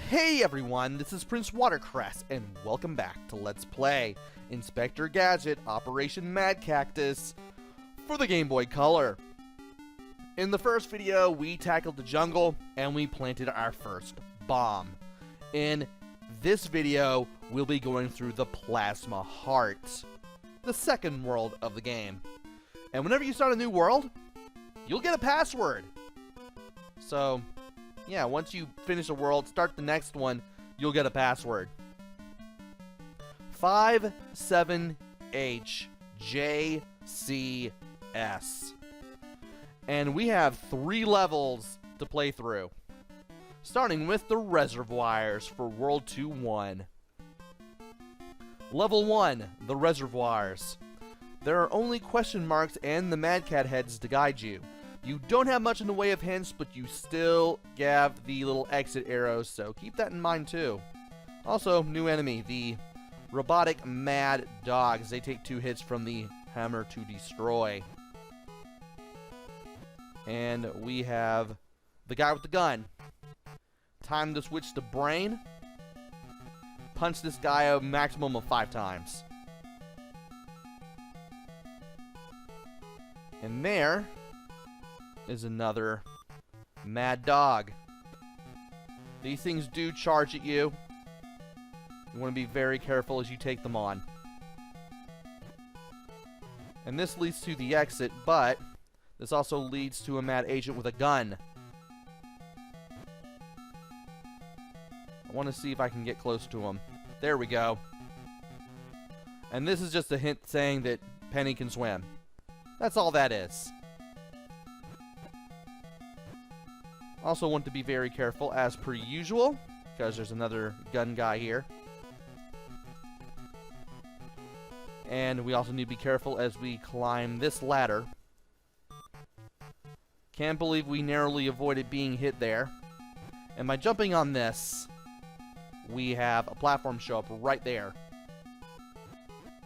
Hey everyone, this is PrinceWatercress, and welcome back to Let's Play Inspector Gadget Operation Madkactus for the Game Boy Color. In the first video, we tackled the jungle, and we planted our first bomb. In this video, we'll be going through the Plasma Heart, the second world of the game. And whenever you start a new world, you'll get a password. So, yeah, once you finish a world, start the next one, you'll get a password. 57HJCS. And we have 3 levels to play through. Starting with the reservoirs for World 2-1. Level 1, the reservoirs. There are only question marks and the Mad Cat heads to guide you. You don't have much in the way of hints, but you still have the little exit arrows, so keep that in mind too. Also, new enemy, the robotic mad dogs. They take 2 hits from the hammer to destroy. And we have the guy with the gun. Time to switch to brain. Punch this guy a maximum of 5 times. And there is another mad dog. These things do charge at you. You want to be very careful as you take them on. And this leads to the exit, but this also leads to a mad agent with a gun. I want to see if I can get close to him. There we go. And this is just a hint saying that Penny can swim. That's all that is. Also want to be very careful as per usual, because there's another gun guy here. And we also need to be careful as we climb this ladder. Can't believe we narrowly avoided being hit there. And by jumping on this, we have a platform show up right there.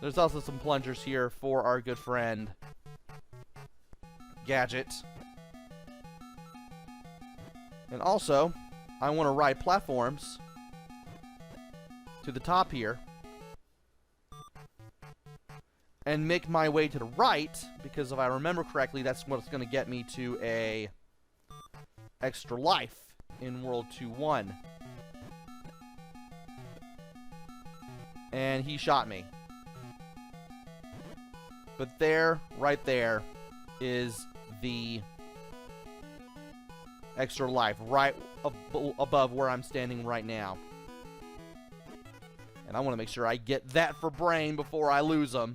There's also some plungers here for our good friend Gadget. And also, I want to ride platforms to the top here and make my way to the right, because if I remember correctly, that's what's going to get me to a extra life in World 2-1. And he shot me. But there, right there, is the extra life, right above where I'm standing right now. And I want to make sure I get that for brain before I lose them.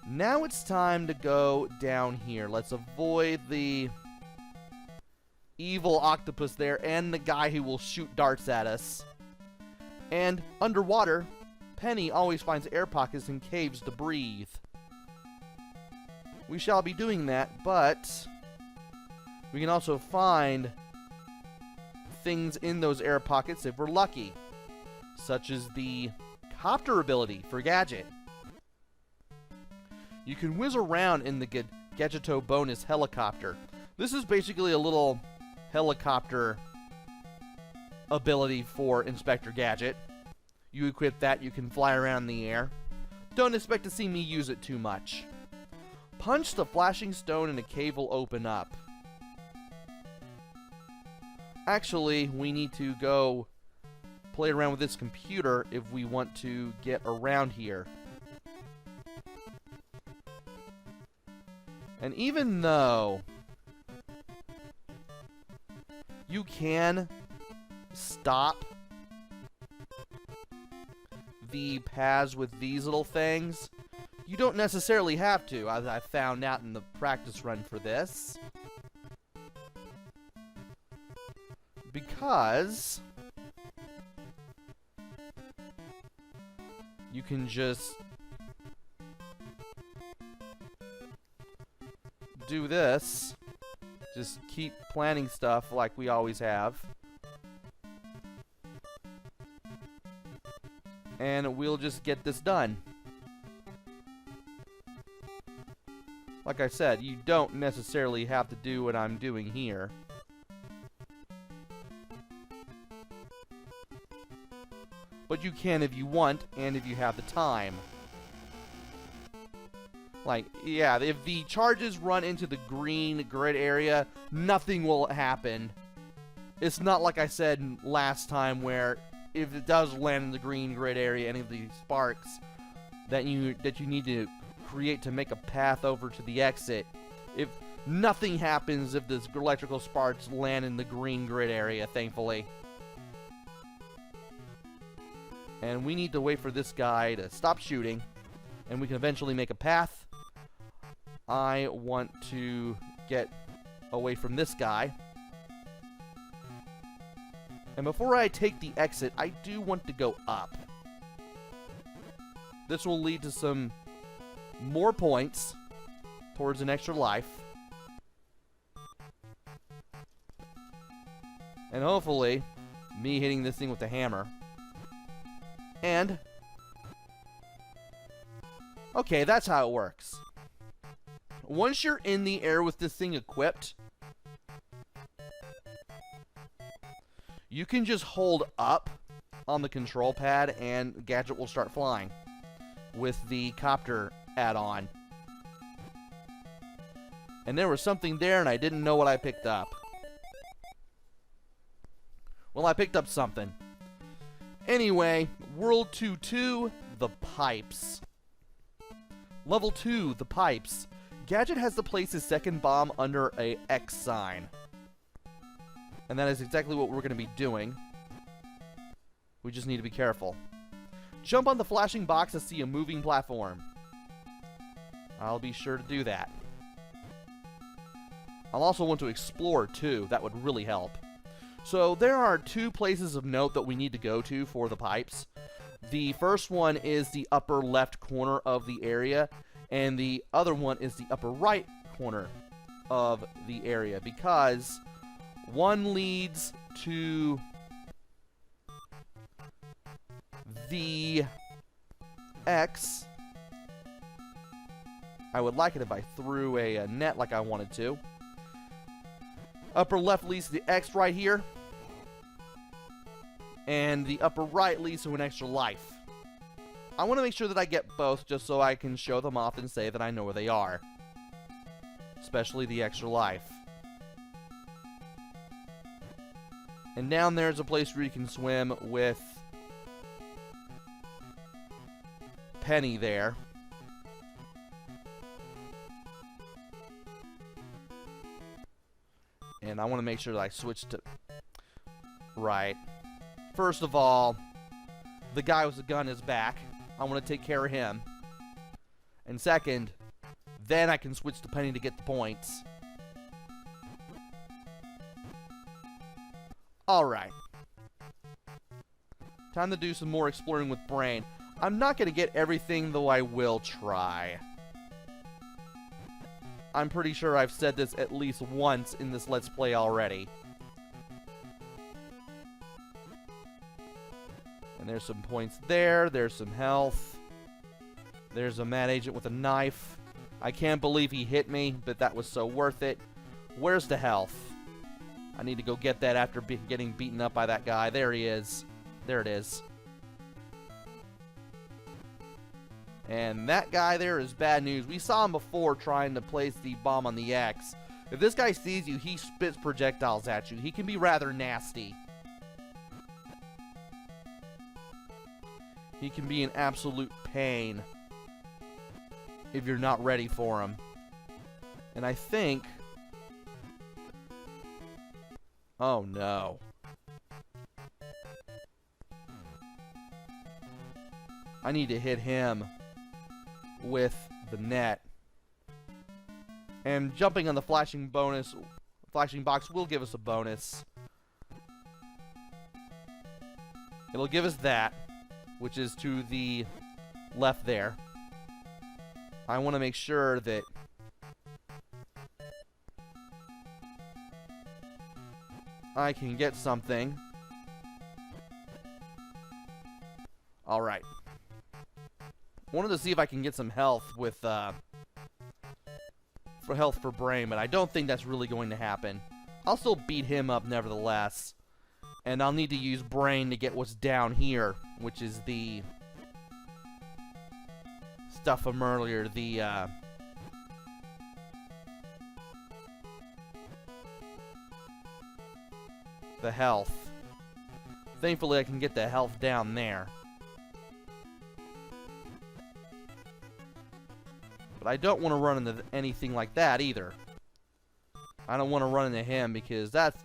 Now it's time to go down here. Let's avoid the evil octopus there and the guy who will shoot darts at us. And underwater, Penny always finds air pockets and caves to breathe. We shall be doing that, but we can also find things in those air pockets if we're lucky, such as the copter ability for Gadget. You can whiz around in the Gadgeto bonus helicopter. This is basically a little helicopter ability for Inspector Gadget. You equip that, you can fly around in the air. Don't expect to see me use it too much. Punch the flashing stone and a cave will open up. Actually, we need to go play around with this computer if we want to get around here. And even though you can stop the paths with these little things, you don't necessarily have to, as I found out in the practice run for this. Because you can just do this. Just keep planning stuff like we always have. And we'll just get this done. Like I said, you don't necessarily have to do what I'm doing here. but you can if you want and if you have the time. Like, yeah, if the charges run into the green grid area, nothing will happen. It's not like I said last time where if it does land in the green grid area, any of these sparks that you need to create to make a path over to the exit. If nothing happens if the electrical sparks land in the green grid area, thankfully. And we need to wait for this guy to stop shooting, and we can eventually make a path. I want to get away from this guy. And before I take the exit, I do want to go up. This will lead to some more points towards an extra life. And hopefully, me hitting this thing with the hammer. And okay, that's how it works. Once you're in the air with this thing equipped, you can just hold up on the control pad and Gadget will start flying with the copter add-on. And there was something there and I didn't know what I picked up. Well, I picked up something. Anyway, World 2-2, the pipes. Level 2, the pipes. Gadget has to place his second bomb under a X sign. And that is exactly what we're going to be doing. We just need to be careful. Jump on the flashing box to see a moving platform. I'll be sure to do that. I'll also want to explore too. That would really help. So there are two places of note that we need to go to for the pipes. The first one is the upper left corner of the area, and the other one is the upper right corner of the area, because one leads to the X. I would like it if I threw a net like I wanted to. Upper left leads to the X right here. And the upper right leads to an extra life. I want to make sure that I get both just so I can show them off and say that I know where they are. Especially the extra life. And down there is a place where you can swim with Penny there. And I want to make sure that I switch to... Right. First of all, the guy with the gun is back. I want to take care of him. And second, then I can switch to Penny to get the points. Alright. Time to do some more exploring with Brain. I'm not going to get everything, though I will try. I'm pretty sure I've said this at least once in this Let's Play already. And there's some points there. There's some health. There's a mad agent with a knife. I can't believe he hit me, but that was so worth it. Where's the health? I need to go get that after getting beaten up by that guy. There he is. There it is. And that guy there is bad news. We saw him before trying to place the bomb on the X. If this guy sees you, he spits projectiles at you. He can be rather nasty. He can be an absolute pain if you're not ready for him. And I think... Oh no. I need to hit him with the net. And jumping on the flashing box will give us a bonus. It'll give us that, which is to the left there. I want to make sure that I can get something. Alright. Wanted to see if I can get some health with, for health for Brain, but I don't think that's really going to happen. I'll still beat him up nevertheless. And I'll need to use Brain to get what's down here, which is the stuff from earlier, the health. Thankfully, I can get the health down there. But I don't want to run into anything like that either. I don't want to run into him because that's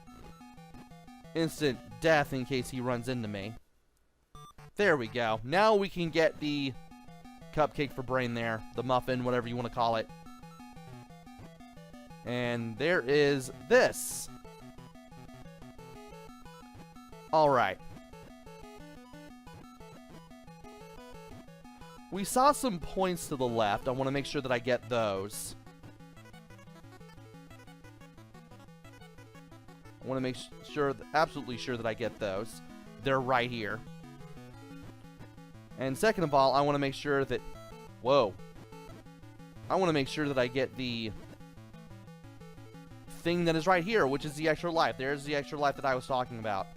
instant death in case he runs into me. There we go. Now we can get the cupcake for Brain there. The muffin, whatever you want to call it. And there is this. Alright. We saw some points to the left. I want to make sure that I get those. I want to make sure, absolutely sure that I get those. They're right here. And second of all, I want to make sure that... Whoa. I want to make sure that I get the thing that is right here, which is the extra life. There's the extra life that I was talking about.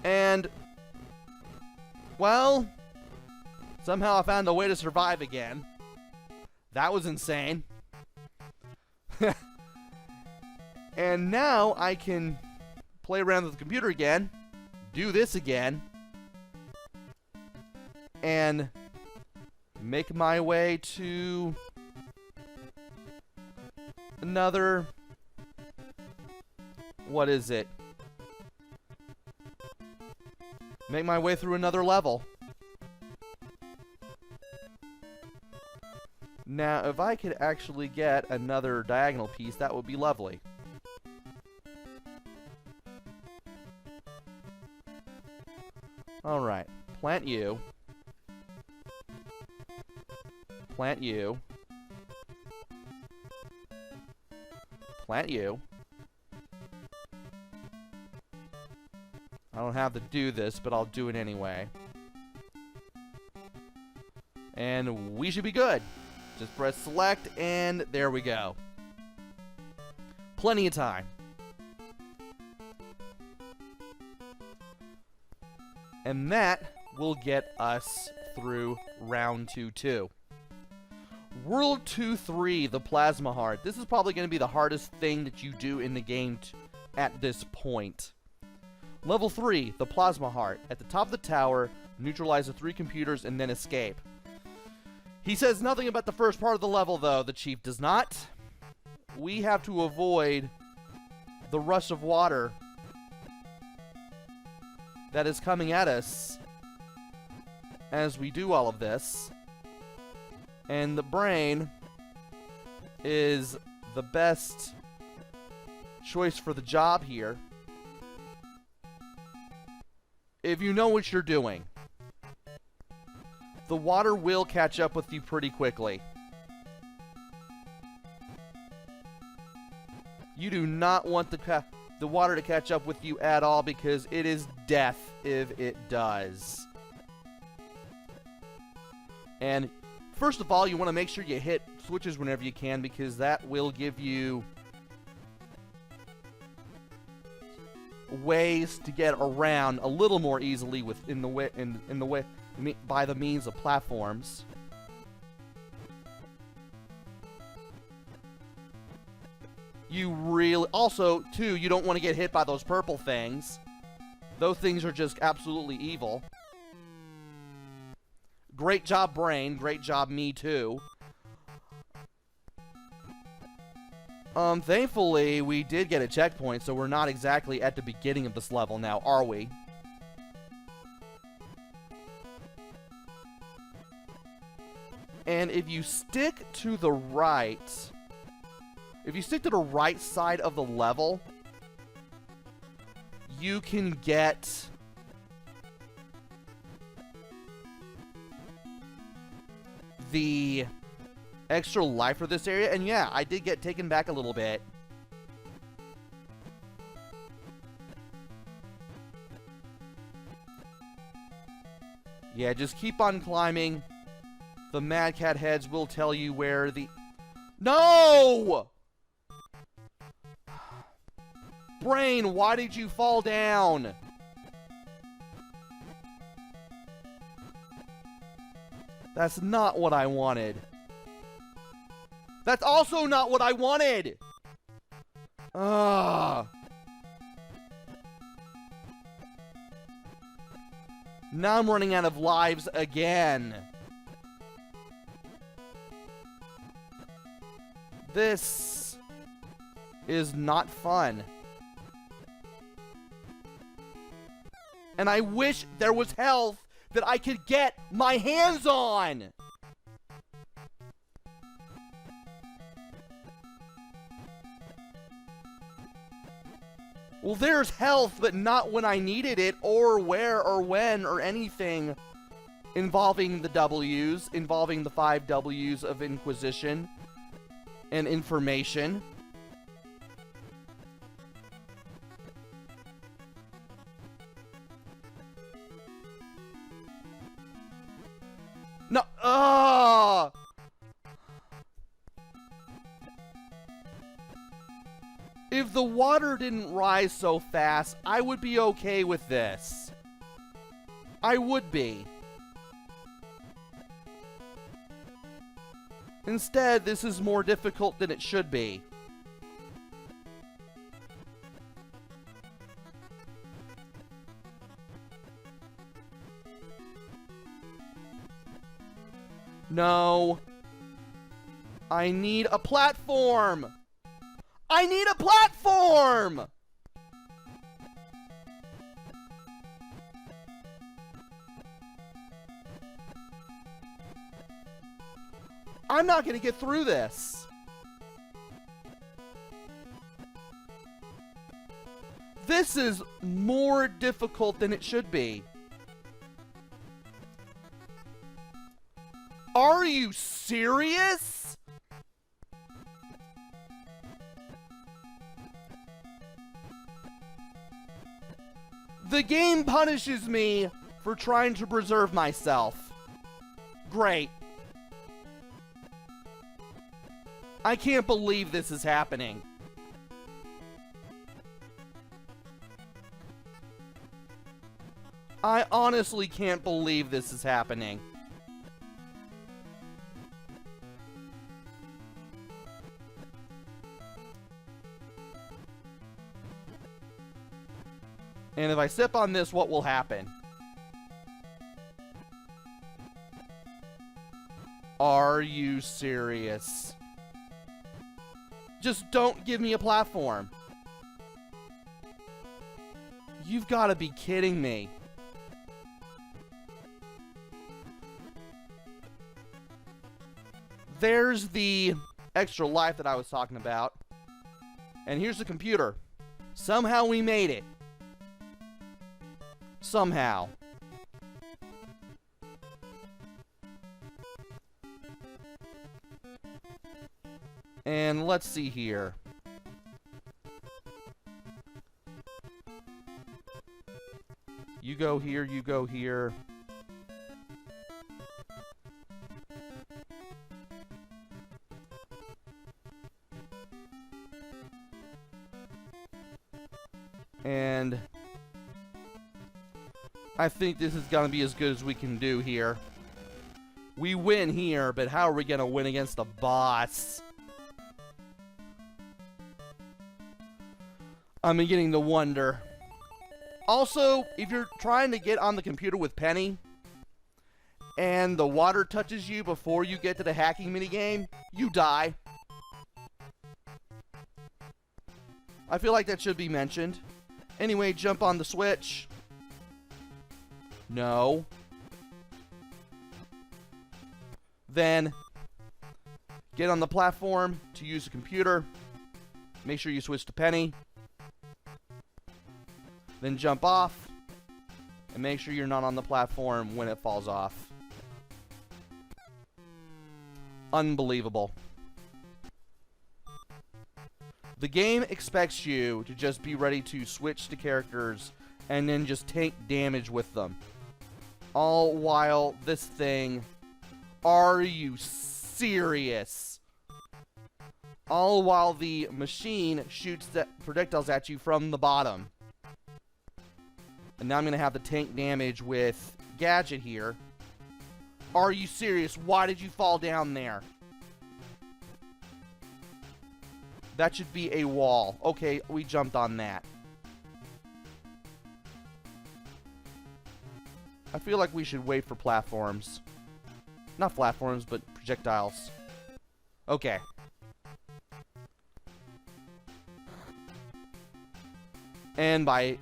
And, well, somehow I found a way to survive again. That was insane. And now I can play around with the computer again, do this again, and make my way to another... What is it? Make my way through another level. Now, if I could actually get another diagonal piece, that would be lovely. Alright. Plant you. Plant you. Plant you. I don't have to do this, but I'll do it anyway. And we should be good. Just press select, and there we go. Plenty of time. And that will get us through round 2-2. World 2-3, the Plasma Heart. This is probably going to be the hardest thing that you do in the game at this point. Level 3, the Plasma Heart. At the top of the tower, neutralize the 3 computers and then escape. He says nothing about the first part of the level, though. The Chief does not. We have to avoid the rush of water that is coming at us as we do all of this. And the Brain is the best choice for the job here. If you know what you're doing. The water will catch up with you pretty quickly. You do not want the water to catch up with you at all because it is death if it does. And first of all, you want to make sure you hit switches whenever you can because that will give you ways to get around a little more easily by the means of platforms. You really also too, you don't want to get hit by those purple things. Those things are just absolutely evil. Great job, Brain. Great job, me too. Thankfully, we did get a checkpoint, so we're not exactly at the beginning of this level now, are we? And if you stick to the right... If you stick to the right side of the level, you can get... the extra life for this area. And yeah, I did get taken back a little bit. Yeah, just keep on climbing. The Mad Cat heads will tell you where the... No! Brain, why did you fall down? That's not what I wanted. That's also not what I wanted! Ugh. Now I'm running out of lives again. This is not fun. And I wish there was health that I could get my hands on. Well, there's health, but not when I needed it, or where, or when, or anything involving the W's, involving the 5 W's of Inquisition and information. No, If the water didn't rise so fast, I would be okay with this. I would be. Instead, this is more difficult than it should be. No. I need a platform! I need a platform! I'm not gonna get through this. This is more difficult than it should be. Are you serious? The game punishes me for trying to preserve myself. Great. I can't believe this is happening. I honestly can't believe this is happening. And if I sip on this, what will happen? Are you serious? Just don't give me a platform. You've got to be kidding me. There's the extra life that I was talking about. And here's the computer. Somehow we made it. Somehow. And let's see here. You go here, you go here. And I think this is gonna be as good as we can do here. We win here, but how are we gonna win against the boss? I'm beginning to wonder. Also, if you're trying to get on the computer with Penny, and the water touches you before you get to the hacking minigame, you die. I feel like that should be mentioned. Anyway, jump on the switch. No. Then, get on the platform to use the computer. Make sure you switch to Penny. Then jump off. And make sure you're not on the platform when it falls off. Unbelievable. The game expects you to just be ready to switch to characters and then just take damage with them. All while this thing Are you serious? All while the machine shoots the projectiles at you from the bottom. And now I'm going to have the tank damage with Gadget here. Are you serious? Why did you fall down there? That should be a wall. Okay, we jumped on that. I feel like we should wait for platforms. Not platforms, but projectiles. Okay. And by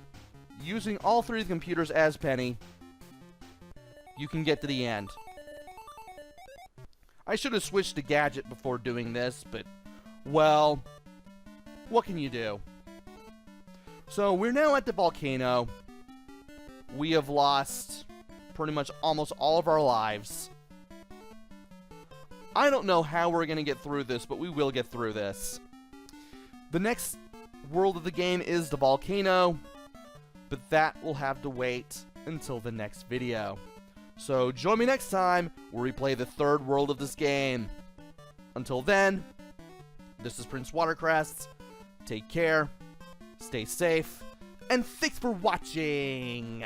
using all three of the computers as Penny, you can get to the end. I should have switched to Gadget before doing this, but, well, what can you do? So, we're now at the volcano. We have lost pretty much almost all of our lives. I don't know how we're going to get through this, but we will get through this. The next world of the game is the volcano, but that will have to wait until the next video. So join me next time where we play the third world of this game. Until then, this is PrinceWatercress. Take care, stay safe, and thanks for watching!